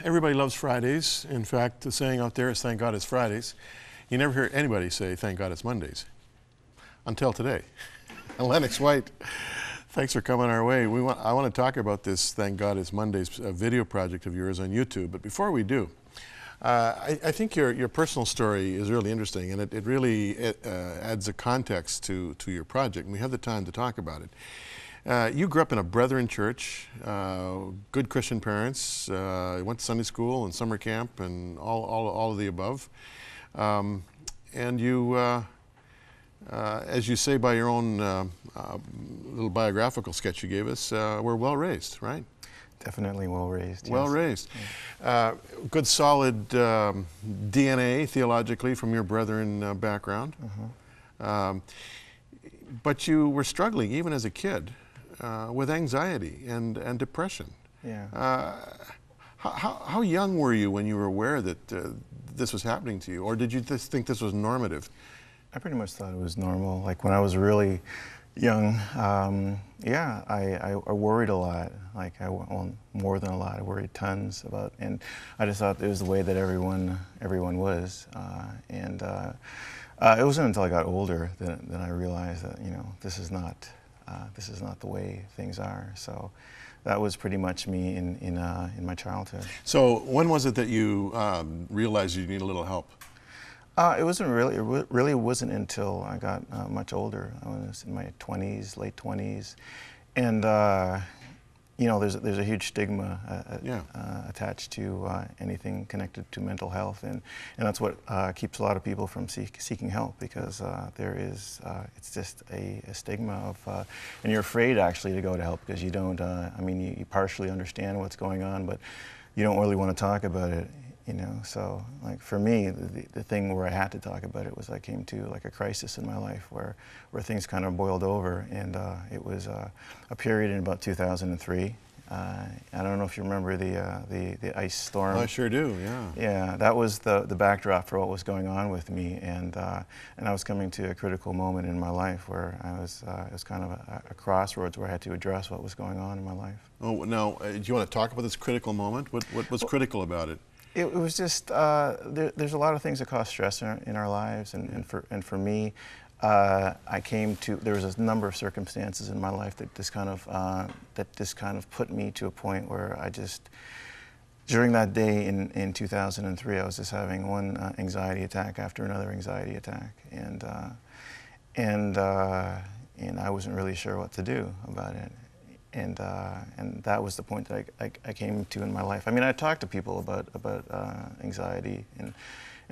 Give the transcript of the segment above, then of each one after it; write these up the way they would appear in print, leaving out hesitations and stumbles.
Everybody loves Fridays. In fact, the saying out there is thank God it's Fridays. You never hear anybody say thank God it's Mondays. Until today. Lennox White, thanks for coming our way. I want to talk about this Thank God It's Mondays video project of yours on YouTube. But before we do, I think your personal story is really interesting, and it really adds a context to your project, and we have the time to talk about it. You grew up in a Brethren church, good Christian parents, went to Sunday school and summer camp and all of the above. And you, as you say by your own little biographical sketch you gave us, were well raised, right? Definitely well raised. Well yes. raised. Good solid DNA theologically from your Brethren background. But you were struggling even as a kid with anxiety and depression. Yeah. How young were you when you were aware that this was happening to you, or did you just think this was normative? I pretty much thought it was normal. Like when I was really young, yeah, I worried a lot. Like well, more than a lot. I worried tons about, and I just thought it was the way that everyone was. It wasn't until I got older that I realized that this is not the way things are. So that was pretty much me in my childhood. So when was it that you realized you need a little help? It really wasn't until I got much older. I was in my 20s, late 20s, and there's a huge stigma attached to anything connected to mental health, and that's what keeps a lot of people from seeking help, because it's just a stigma of, and you're afraid actually to go to help because you don't. You partially understand what's going on, but you don't really want to talk about it. So like for me, the thing where I had to talk about it was I came to like a crisis in my life where things kind of boiled over, and it was a period in about 2003. I don't know if you remember the ice storm. I sure do, yeah. Yeah, that was the backdrop for what was going on with me, and I was coming to a critical moment in my life where it was kind of a crossroads where I had to address what was going on in my life. Oh, now, do you want to talk about this critical moment? What was critical about it? It was just there's a lot of things that cause stress in our lives, and for me, there was a number of circumstances in my life that just kind of put me to a point where during that day in 2003, I was just having one anxiety attack after another anxiety attack, and I wasn't really sure what to do about it. And that was the point that I came to in my life. I mean, I talked to people about anxiety and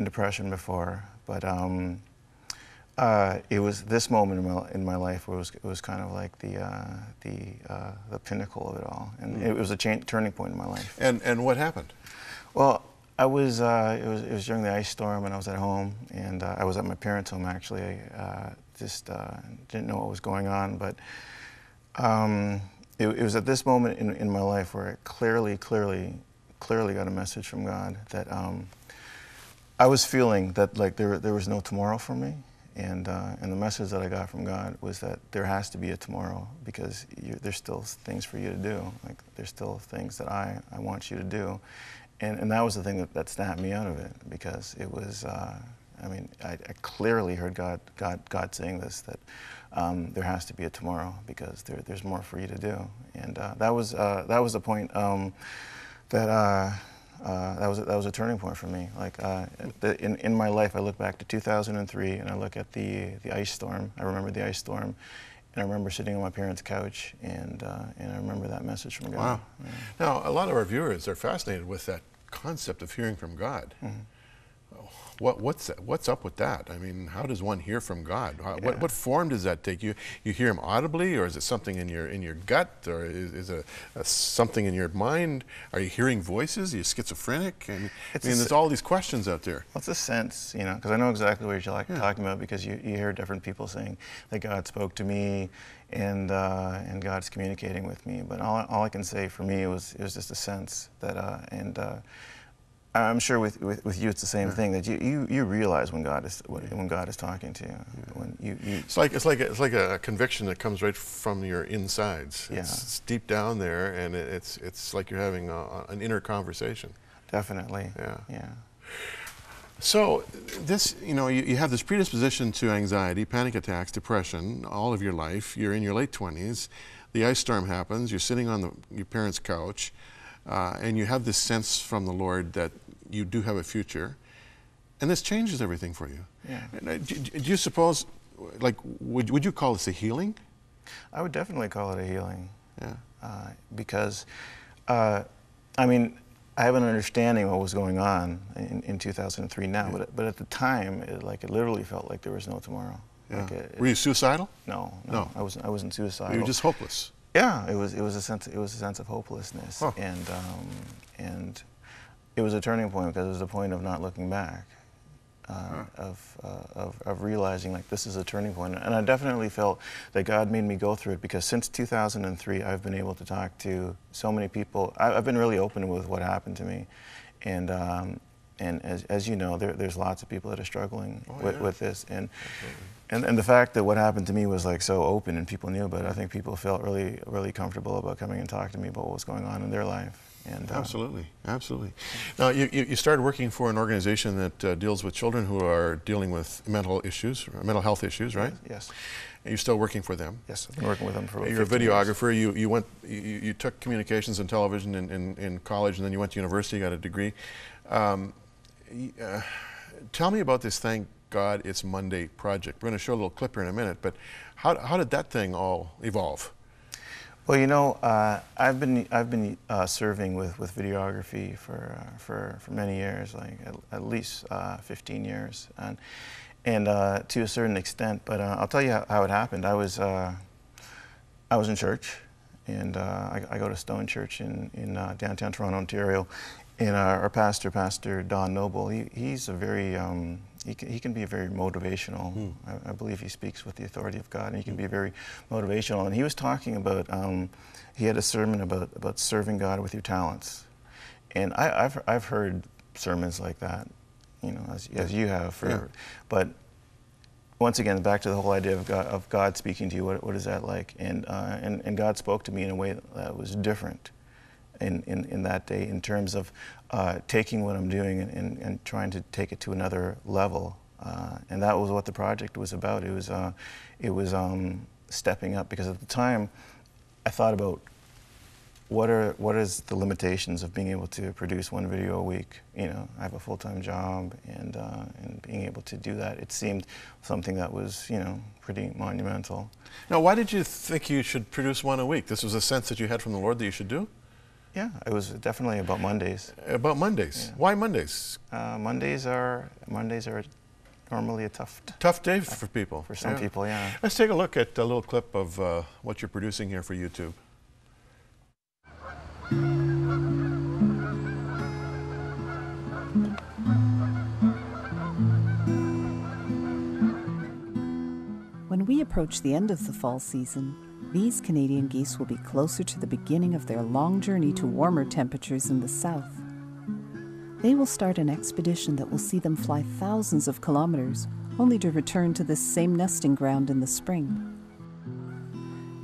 depression before, but it was this moment in my life where it was kind of like the pinnacle of it all, and it was a turning point in my life. And what happened? Well, it was during the ice storm, and I was at home, and I was at my parents' home actually. I just didn't know what was going on, but. It was at this moment in my life where I clearly got a message from God that I was feeling that like there was no tomorrow for me, and the message that I got from God was that there has to be a tomorrow, because there's still things for you to do. Like there's still things that I want you to do, and that was the thing that snapped me out of it, because it was. I clearly heard God saying this, that there has to be a tomorrow, because there's more for you to do, and that was the point that was a turning point for me. Like in my life, I look back to 2003, and I look at the ice storm. I remember the ice storm, and I remember sitting on my parents' couch, and I remember that message from God. Wow. Yeah. Now, a lot of our viewers are fascinated with that concept of hearing from God. Mm-hmm. What's up with that? I mean, how does one hear from God? What form does that take? You hear Him audibly, or is it something in your gut, or is it something in your mind? Are you hearing voices? Are you schizophrenic? There's all these questions out there. Well, it's a sense, because I know exactly what you're talking about, because you hear different people saying that God spoke to me, and God's communicating with me. But all I can say for me, it was just a sense that I'm sure with you it's the same thing, that you realize when God is talking to you. When you it's like a conviction that comes right from your insides. Yeah. It's deep down there, and it's like you're having an inner conversation. Definitely. Yeah. So this, you have this predisposition to anxiety, panic attacks, depression all of your life. You're in your late 20s. The ice storm happens. You're sitting on your parents' couch, and you have this sense from the Lord that you do have a future, and this changes everything for you. Yeah. And, do you suppose, like, would you call this a healing? I would definitely call it a healing. Yeah. Because, I mean, I have an understanding of what was going on in 2003 now, Yeah. but at the time, it literally felt like there was no tomorrow. Yeah. Like Were you suicidal? No. No. I wasn't suicidal. You were just hopeless. Yeah, it was a sense of hopelessness, Huh. and it was a turning point, because it was a point of not looking back, of realizing, like, this is a turning point. And I definitely felt that God made me go through it, because since 2003 I've been able to talk to so many people. I've been really open with what happened to me, and as you know, there's lots of people that are struggling with this, and the fact that what happened to me was like so open and people knew about it, I think people felt really, really comfortable about coming and talking to me about what was going on in their life. And Absolutely. Now, you started working for an organization that deals with children who are dealing with mental health issues, right? Yes. And you're still working for them. Yes, I've been working with them for about You're a 15 years. videographer. You took communications and television in college, and then you went to university, you got a degree. Tell me about this Thank God It's Monday project. We're going to show a little clip here in a minute, but how did that thing all evolve? Well, I've been serving with videography for many years, like at least 15 years, and to a certain extent. But I'll tell you how it happened. I was in church, and I go to Stone Church in downtown Toronto, Ontario, and our pastor, Pastor Don Noble, he's a very he can be very motivational. I believe he speaks with the authority of God, and he can be very motivational. And he was talking about, he had a sermon about serving God with your talents. And I've heard sermons like that, as you have. But once again, back to the whole idea of God speaking to you. What is that like? And God spoke to me in a way that was different in that day, in terms of taking what I'm doing and trying to take it to another level, and that was what the project was about. It was stepping up, because at the time I thought about what is the limitations of being able to produce one video a week. I have a full-time job, and being able to do that, it seemed something that was pretty monumental. Now, why did you think you should produce one a week? This was a sense that you had from the Lord that you should do? Yeah, it was definitely about Mondays. About Mondays? Yeah. Why Mondays? Mondays are normally a tough day for people. For some people, yeah. Let's take a look at a little clip of what you're producing here for YouTube. When we approach the end of the fall season, these Canadian geese will be closer to the beginning of their long journey to warmer temperatures in the south. They will start an expedition that will see them fly thousands of kilometers, only to return to this same nesting ground in the spring.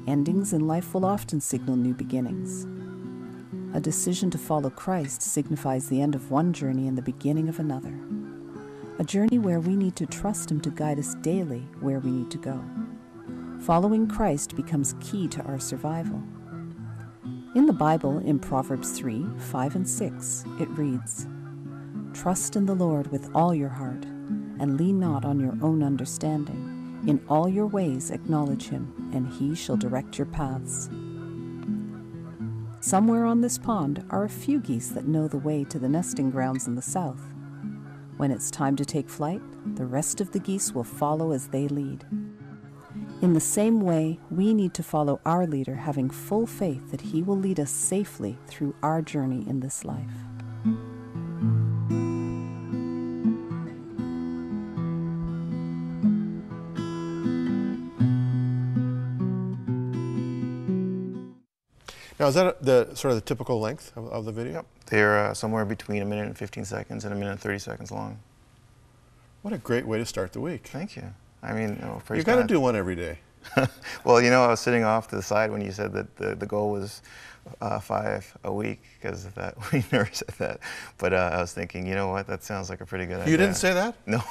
Endings in life will often signal new beginnings. A decision to follow Christ signifies the end of one journey and the beginning of another. A journey where we need to trust Him to guide us daily where we need to go. Following Christ becomes key to our survival. In the Bible, in Proverbs 3, 5, and 6, it reads, "Trust in the Lord with all your heart, and lean not on your own understanding. In all your ways acknowledge Him, and He shall direct your paths." Somewhere on this pond are a few geese that know the way to the nesting grounds in the south. When it's time to take flight, the rest of the geese will follow as they lead. In the same way, we need to follow our leader, having full faith that he will lead us safely through our journey in this life. Now, is that the sort of the typical length of the video? Yep. They're somewhere between 1 minute and 15 seconds and 1 minute and 30 seconds long. What a great way to start the week. Thank you. I mean, praise You've got to God. do one every day. Well, I was sitting off to the side when you said that the goal was 5 a week, because of that. We never said that. But I was thinking, you know what, that sounds like a pretty good idea. You didn't say that? No.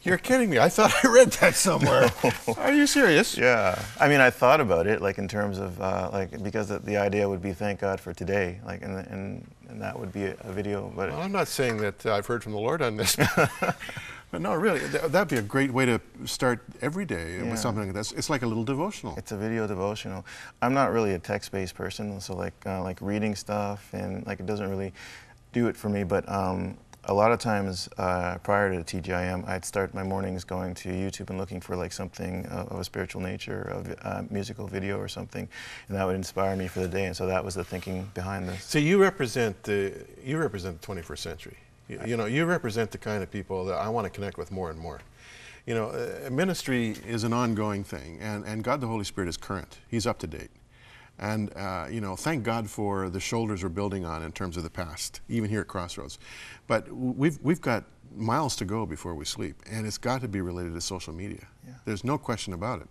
You're kidding me. I thought I read that somewhere. No. Are you serious? Yeah. I mean, I thought about it, like in terms of, because the idea would be thank God for today, like, and that would be a video. But well, I'm not saying that I've heard from the Lord on this. But no, really, that'd be a great way to start every day with something like this. It's like a little devotional. It's a video devotional. I'm not really a text-based person, so like reading stuff and like it doesn't really do it for me. But a lot of times prior to TGIM, I'd start my mornings going to YouTube and looking for like something of a spiritual nature, of a musical video or something, and that would inspire me for the day. And so that was the thinking behind this. So you represent the 21st century. You represent the kind of people that I want to connect with more and more. Ministry is an ongoing thing, and God the Holy Spirit is current. He's up to date. And, thank God for the shoulders we're building on in terms of the past, even here at Crossroads. But we've got miles to go before we sleep, and it's got to be related to social media. Yeah. There's no question about it.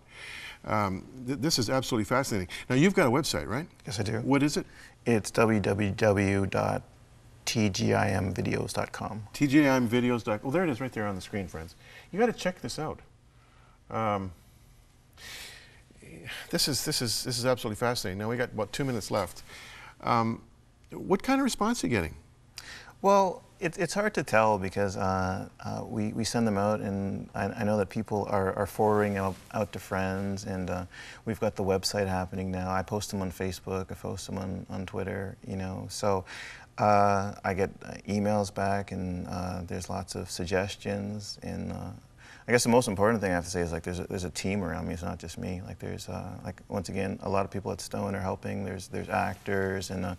This is absolutely fascinating. Now, you've got a website, right? Yes, I do. What is it? It's www.tgimvideos.com. tgimvideos.com. Well, there it is right there on the screen, friends. You got to check this out. This is absolutely fascinating. Now we got about 2 minutes left. What kind of response are you getting? Well, it's hard to tell because we send them out, and I know that people are forwarding out to friends, and we've got the website happening now. I post them on Facebook, I post them on Twitter, so I get emails back, and there's lots of suggestions, and I guess the most important thing I have to say is like there's a team around me. It's not just me. Like there's once again, a lot of people at Stone are helping. There's actors, and there's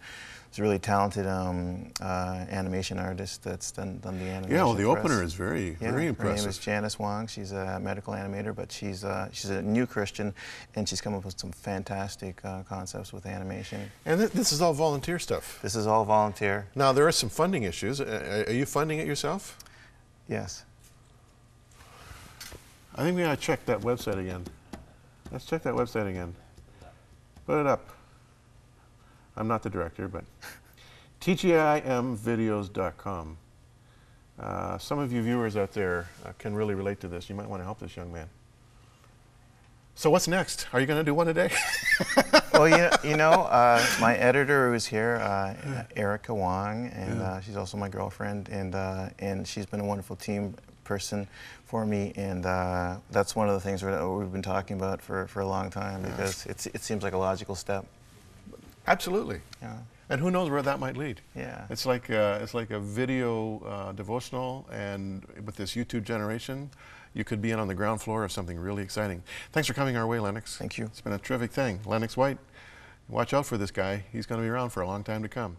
a really talented animation artist that's done the animation. Yeah, well, the for opener us. is very impressive. Her name is Janice Wong. She's a medical animator, but she's a new Christian, and she's come up with some fantastic concepts with animation. And this is all volunteer stuff. This is all volunteer. Now there are some funding issues. Are you funding it yourself? Yes. I think we gotta check that website again. Let's check that website again. Put it up. I'm not the director, but tgimvideos.com. Some of you viewers out there can really relate to this. You might want to help this young man. So what's next? Are you going to do one a day? Well, my editor who's here, Erica Wong, and she's also my girlfriend, and she's been a wonderful team person for me, and that's one of the things that we've been talking about for a long time, because it seems like a logical step. Absolutely. Yeah. And who knows where that might lead? Yeah. It's like a video devotional, and with this YouTube generation, you could be in on the ground floor of something really exciting. Thanks for coming our way, Lennox. Thank you. It's been a terrific thing. Lennox White, watch out for this guy. He's going to be around for a long time to come.